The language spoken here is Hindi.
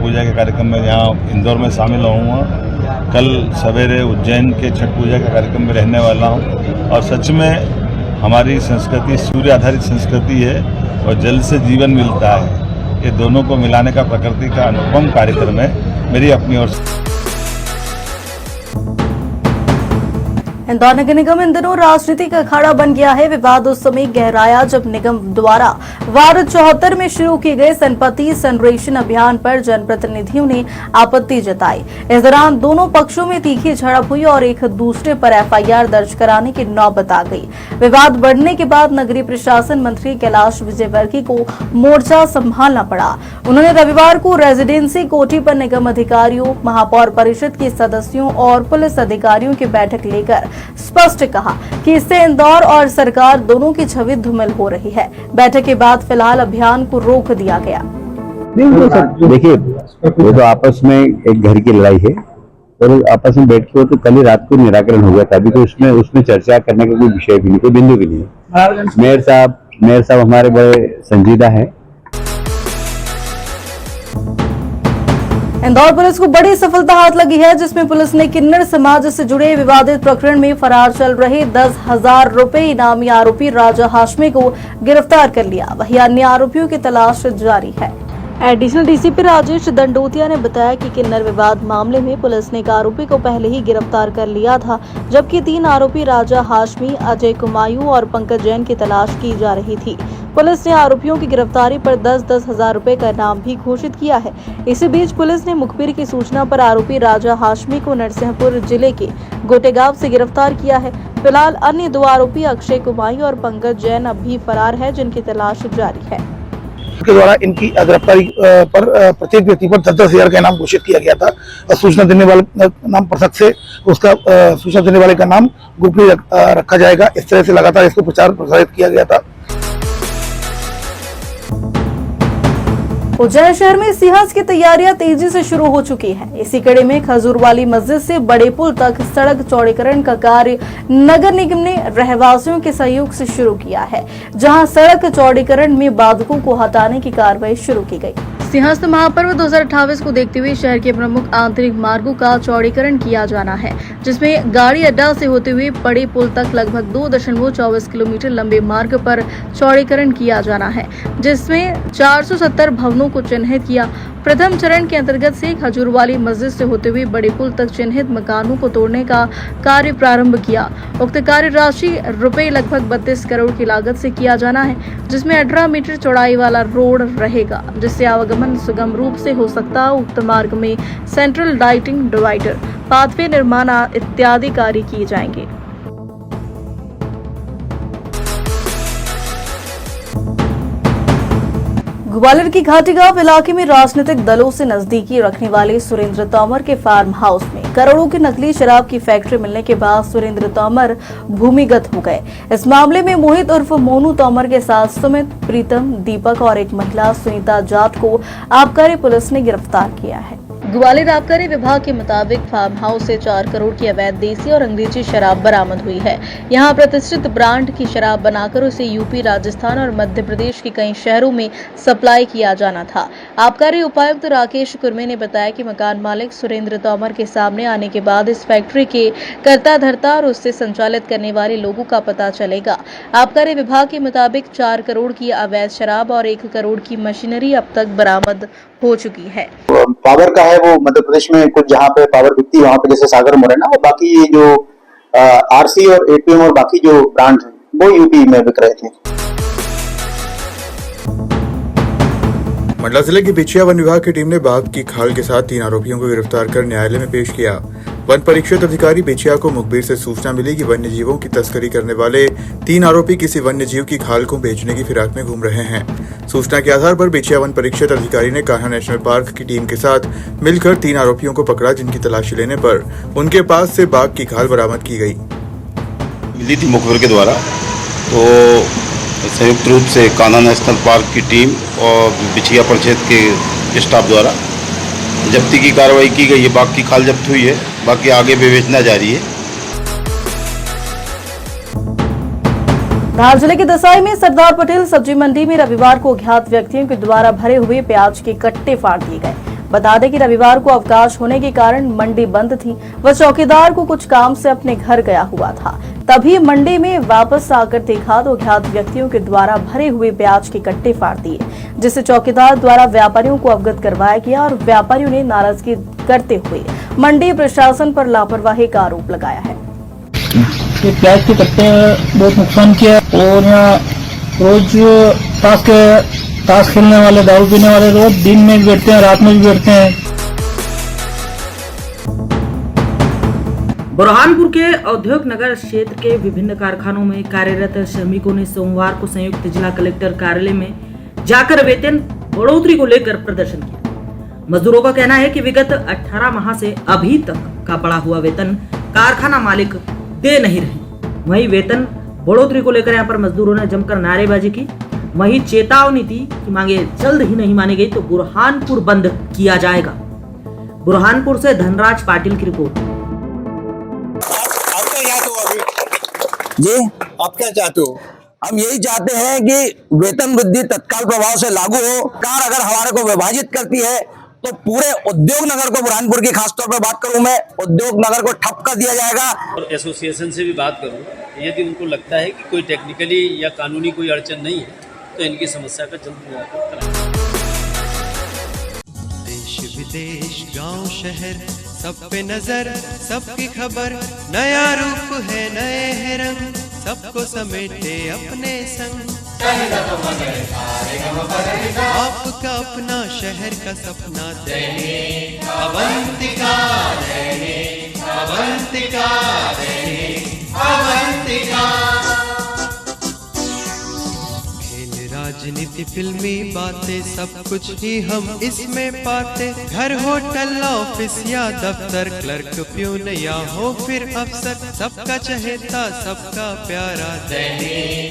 पूजा के कार्यक्रम में यहाँ इंदौर में शामिल होऊंगा। कल सवेरे उज्जैन के छठ पूजा के कार्यक्रम में रहने वाला हूँ और सच में हमारी संस्कृति सूर्य आधारित संस्कृति है और जल से जीवन मिलता है। ये दोनों को मिलाने का प्रकृति का अनुपम कार्यक्रम है। मेरी अपनी ओर से इंदौर नगर निगम इन दिनों राजनीतिक अखाड़ा बन गया है। विवाद उस समय गहराया जब निगम द्वारा वार्ड 74 में शुरू किए गए संपत्ति संरेखण अभियान पर जनप्रतिनिधियों ने आपत्ति जताई। इस दौरान दोनों पक्षों में तीखी झड़प हुई और एक दूसरे पर एफआईआर दर्ज कराने की नौबत आ गई। विवाद बढ़ने के बाद नगरीय प्रशासन मंत्री कैलाश विजयवर्गीय को मोर्चा संभालना पड़ा। उन्होंने रविवार को रेजिडेंसी कोठी पर निगम अधिकारियों, महापौर परिषद के सदस्यों और पुलिस अधिकारियों की बैठक लेकर स्पष्ट कहा कि इससे इंदौर और सरकार दोनों की छवि धूमिल हो रही है। बैठक के बाद फिलहाल अभियान को रोक दिया गया। देखिए, ये तो आपस में एक घर की लड़ाई है और आपस में बैठ के तो कल ही रात को निराकरण हो गया था। अभी तो उसमें चर्चा करने का कोई विषय भी नहीं, कोई बिंदु भी नहीं है। मेयर साहब हमारे बड़े संजीदा है। इंदौर पुलिस को बड़ी सफलता हाथ लगी है, जिसमें पुलिस ने किन्नर समाज से जुड़े विवादित प्रकरण में फरार चल रहे 10,000 रुपए इनामी आरोपी राजा हाशमी को गिरफ्तार कर लिया। वहीं अन्य आरोपियों की तलाश जारी है। एडिशनल डीसीपी राजेश दंडोतिया ने बताया कि किन्नर विवाद मामले में पुलिस ने एक आरोपी को पहले ही गिरफ्तार कर लिया था, जबकि 3 आरोपी राजा हाशमी, अजय कुमायूं और पंकज जैन की तलाश की जा रही थी। पुलिस ने आरोपियों की गिरफ्तारी पर 10-10 हजार रुपए का इनाम भी घोषित किया है। इसी बीच पुलिस ने मुखबिर की सूचना पर आरोपी राजा हाशमी को नरसिंहपुर जिले के गोटेगांव से गिरफ्तार किया है। फिलहाल अन्य 2 आरोपी अक्षय कुमायूं और पंकज जैन अब भी फरार है, जिनकी तलाश जारी है। के द्वारा इनकी गिरफ्तारी पर प्रत्येक व्यक्ति पर 10-10 हजार का इनाम घोषित किया गया था और सूचना देने वाले नाम पृथक से उसका सूचना देने वाले का नाम गोपनीय रखा जाएगा। इस तरह से लगातार इसको प्रचार प्रसारित किया गया था। उज्जैन शहर में सिंहस्थ की तैयारियां तेजी से शुरू हो चुकी है। इसी कड़ी में खजूरवाली मस्जिद से बड़े पुल तक सड़क चौड़ीकरण का कार्य नगर निगम ने रहवासियों के सहयोग से शुरू किया है, जहां सड़क चौड़ीकरण में बाधकों को हटाने की कार्रवाई शुरू की गई। सिंहस्थ महापर्व 2028 को देखते हुए शहर के प्रमुख आंतरिक मार्गों का चौड़ीकरण किया जाना है, जिसमें गाड़ी अड्डा से होते हुए बड़े पुल तक लगभग 2.24 किलोमीटर लंबे मार्ग पर चौड़ीकरण किया जाना है, जिसमें 470 भवनों को चिन्हित किया। प्रथम चरण के अंतर्गत से खजूरवाली मस्जिद से होते हुए बड़े पुल तक चिन्हित मकानों को तोड़ने का कार्य प्रारंभ किया। उक्त कार्य राशि रुपए लगभग 32 करोड़ की लागत से किया जाना है, जिसमें 18 मीटर चौड़ाई वाला रोड रहेगा, जिससे आवागमन सुगम रूप से हो सकता। उक्त मार्ग में सेंट्रल लाइटिंग, डिवाइडर, पाथवे निर्माण इत्यादि कार्य किए जाएंगे। ग्वालियर की घाटीगांव इलाके में राजनीतिक दलों से नजदीकी रखने वाले सुरेंद्र तोमर के फार्म हाउस में करोड़ों की नकली शराब की फैक्ट्री मिलने के बाद सुरेंद्र तोमर भूमिगत हो गए। इस मामले में मोहित उर्फ मोनू तोमर के साथ सुमित, प्रीतम, दीपक और एक महिला सुनीता जाट को आबकारी पुलिस ने गिरफ्तार किया है। ग्वालियर आबकारी विभाग के मुताबिक फार्म हाउस से 4 करोड़ की अवैध देसी और अंग्रेजी शराब बरामद हुई है। यहां प्रतिष्ठित ब्रांड की शराब बनाकर उसे यूपी, राजस्थान और मध्य प्रदेश के कई शहरों में सप्लाई किया जाना था। आबकारी उपायुक्त राकेश कुर्मे ने बताया कि मकान मालिक सुरेंद्र तोमर के सामने आने के बाद इस फैक्ट्री के कर्ता धर्ता और उससे संचालित करने वाले लोगों का पता चलेगा। आबकारी विभाग के मुताबिक 4 करोड़ की अवैध शराब और 1 करोड़ की मशीनरी अब तक बरामद हो चुकी है। पावर का है वो मध्य प्रदेश में कुछ जहाँ पे पावर बिकती है वहाँ पे जैसे सागर मोरेना, और बाकी ये जो आरसी और एटीएम और बाकी जो ब्रांड है वो यूपी में बिक रहे थे। मंडला जिले की बिछिया वन विभाग की टीम ने बाघ की खाल के साथ 3 आरोपियों को गिरफ्तार कर न्यायालय में पेश किया। वन परीक्षक अधिकारी बिछिया को मुखबिर से सूचना मिली कि वन्य जीवों की तस्करी करने वाले 3 आरोपी किसी वन्य जीव की खाल को बेचने की फिराक में घूम रहे हैं। सूचना के आधार पर बिछिया वन परीक्षक अधिकारी ने कान्हा नेशनल पार्क की टीम के साथ मिलकर 3 आरोपियों को पकड़ा, जिनकी तलाशी लेने पर उनके पास से बाघ की खाल बरामद की गई। मिली थी मुखबिर के द्वारा, तो संयुक्त रूप से कान्हा नेशनल पार्क की टीम और बिछिया परिषद के स्टाफ द्वारा जब्ती की कार्रवाई की गई है। बाघ की खाल जब्त हुई है, बाकी आगे विवेचना जारी है। धार जिले के दसाई में सरदार पटेल सब्जी मंडी में रविवार को अज्ञात व्यक्तियों के द्वारा भरे हुए प्याज के कट्टे फाड़ दिए गए। बता दें कि रविवार को अवकाश होने के कारण मंडी बंद थी। वह चौकीदार को कुछ काम से अपने घर गया हुआ था, तभी मंडी में वापस आकर देखा तो अज्ञात व्यक्तियों के द्वारा भरे हुए प्याज के कट्टे फाड़ दिए, जिससे चौकीदार द्वारा व्यापारियों को अवगत करवाया गया और व्यापारियों ने नाराजगी करते हुए मंडी प्रशासन पर लापरवाही का आरोप लगाया है। ये प्याज के कट्टे बहुत नुकसान किया और यहाँ रोज ताश खेलने वाले, दारू पीने वाले रोज दिन में भी बैठते हैं, रात में भी बैठते हैं। बुरहानपुर के औद्योगिक नगर क्षेत्र के विभिन्न कारखानों में कार्यरत श्रमिकों ने सोमवार को संयुक्त जिला कलेक्टर कार्यालय में जाकर वेतन बढ़ोतरी को लेकर प्रदर्शन किया। मजदूरों का कहना है कि विगत 18 माह से अभी तक का बढ़ा हुआ वेतन कारखाना मालिक दे नहीं रहे। वहीं वेतन बढ़ोतरी को लेकर यहां पर मजदूरों ने जमकर नारेबाजी की। वहीं चेतावनी दी कि मांगे जल्द ही नहीं मानी गई तो बुरहानपुर बंद किया जाएगा। बुरहानपुर से धनराज पाटिल की रिपोर्ट। जी, आप क्या चाहते हो? हम यही चाहते हैं कि वेतन वृद्धि तत्काल प्रभाव से लागू हो। कार अगर हमारे को विभाजित करती है तो पूरे उद्योग नगर को, बुरहानपुर की खासतौर पर बात करूं मैं, उद्योग नगर को ठप कर दिया जाएगा। और एसोसिएशन से भी बात करूं, यदि उनको लगता है कि कोई टेक्निकली या कानूनी कोई अड़चन नहीं है तो इनकी समस्या का जल्द निराकरण कराएं। देश विदेश गांव शहर सब पे नजर, सबकी खबर, नया रूप है, नए है रंग, सबको समेटे अपने संग। आपका अपना शहर का सपना दैनिक अवंतिका, दैनिक अवंतिका, दैनिक अवंतिका। राजनीति, फिल्मी बातें, सब कुछ ही हम इसमें पाते। घर, होटल, ऑफिस या दफ्तर, क्लर्क, प्यून या हो फिर अफसर, सबका चहेता, सबका प्यारा दैनिक